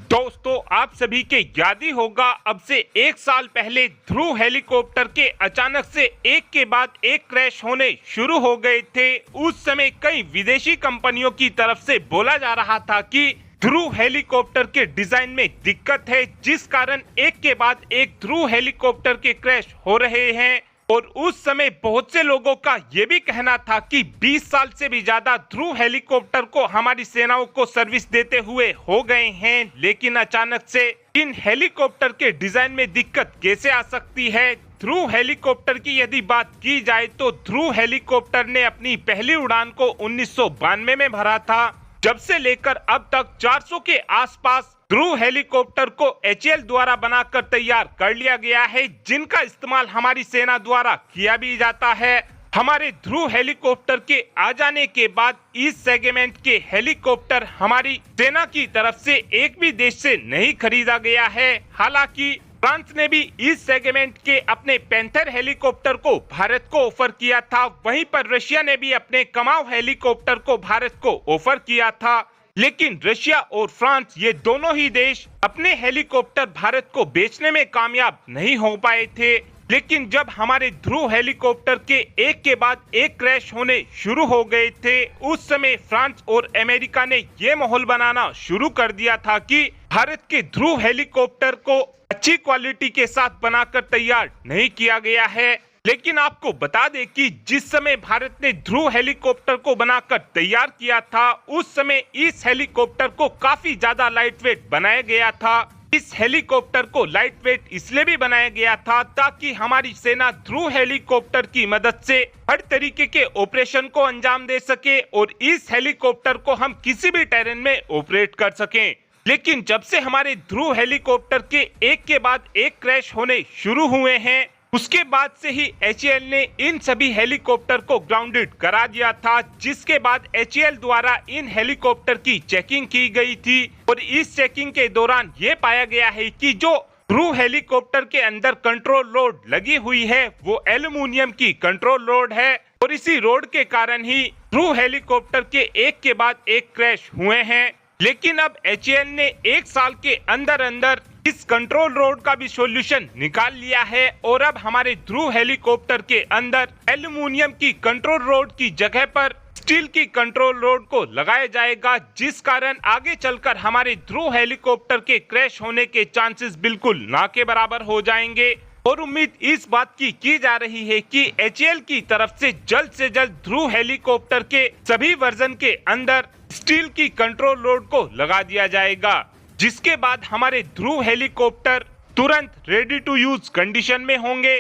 दोस्तों, आप सभी के याद ही होगा अब से 1 साल पहले ध्रुव हेलीकॉप्टर के अचानक से एक के बाद एक क्रैश होने शुरू हो गए थे। उस समय कई विदेशी कंपनियों की तरफ से बोला जा रहा था कि ध्रुव हेलीकॉप्टर के डिजाइन में दिक्कत है, जिस कारण एक के बाद एक ध्रुव हेलीकॉप्टर के क्रैश हो रहे हैं। और उस समय बहुत से लोगों का यह भी कहना था कि 20 साल से भी ज्यादा ध्रुव हेलीकॉप्टर को हमारी सेनाओं को सर्विस देते हुए हो गए हैं, लेकिन अचानक से इन हेलीकॉप्टर के डिजाइन में दिक्कत कैसे आ सकती है। ध्रुव हेलीकॉप्टर की यदि बात की जाए तो ध्रुव हेलीकॉप्टर ने अपनी पहली उड़ान को 1992 में भरा था। जब से लेकर अब तक 400 के आसपास ध्रुव हेलीकॉप्टर को HAL द्वारा बनाकर तैयार कर लिया गया है, जिनका इस्तेमाल हमारी सेना द्वारा किया भी जाता है। हमारे ध्रुव हेलीकॉप्टर के आ जाने के बाद इस सेगमेंट के हेलीकॉप्टर हमारी सेना की तरफ से एक भी देश से नहीं खरीदा गया है। हालांकि फ्रांस ने भी इस सेगमेंट के अपने पैंथर हेलीकॉप्टर को भारत को ऑफर किया था। वहीं पर रशिया ने भी अपने कमाव हेलीकॉप्टर को भारत को ऑफर किया था, लेकिन रशिया और फ्रांस ये दोनों ही देश अपने हेलीकॉप्टर भारत को बेचने में कामयाब नहीं हो पाए थे। लेकिन जब हमारे ध्रुव हेलीकॉप्टर के एक के बाद एक क्रैश होने शुरू हो गए थे, उस समय फ्रांस और अमेरिका ने ये माहौल बनाना शुरू कर दिया था कि भारत के ध्रुव हेलीकॉप्टर को अच्छी क्वालिटी के साथ बनाकर तैयार नहीं किया गया है। लेकिन आपको बता दें कि जिस समय भारत ने ध्रुव हेलीकॉप्टर को बनाकर तैयार किया था, उस समय इस हेलीकॉप्टर को काफी ज्यादा लाइट वेट बनाया गया था। इस हेलीकॉप्टर को लाइट वेट इसलिए भी बनाया गया था ताकि हमारी सेना ध्रुव हेलीकॉप्टर की मदद से हर तरीके के ऑपरेशन को अंजाम दे सके और इस हेलीकॉप्टर को हम किसी भी टेरेन में ऑपरेट कर सकें। लेकिन जब से हमारे ध्रुव हेलीकॉप्टर के एक के बाद एक क्रैश होने शुरू हुए हैं, उसके बाद से ही HAL ने इन सभी हेलीकॉप्टर को ग्राउंडेड करा दिया था, जिसके बाद HAL द्वारा इन हेलीकॉप्टर की चेकिंग की गई थी। और इस चेकिंग के दौरान ये पाया गया है कि जो ध्रुव हेलीकॉप्टर के अंदर कंट्रोल रोड लगी हुई है वो एल्युमिनियम की कंट्रोल रोड है, और इसी रोड के कारण ही ध्रुव हेलीकॉप्टर के एक के बाद एक क्रैश हुए हैं। लेकिन अब HAL ने 1 साल के अंदर अंदर इस कंट्रोल रोड का भी सॉल्यूशन निकाल लिया है, और अब हमारे ध्रुव हेलीकॉप्टर के अंदर एल्युमिनियम की कंट्रोल रोड की जगह पर स्टील की कंट्रोल रोड को लगाया जाएगा, जिस कारण आगे चलकर हमारे ध्रुव हेलीकॉप्टर के क्रैश होने के चांसेस बिल्कुल ना के बराबर हो जाएंगे। और उम्मीद इस बात की जा रही है कि HAL की तरफ से जल्द ध्रुव हेलीकॉप्टर के सभी वर्जन के अंदर स्टील की कंट्रोल रोड को लगा दिया जाएगा, जिसके बाद हमारे ध्रुव हेलीकॉप्टर तुरंत रेडी टू यूज कंडीशन में होंगे।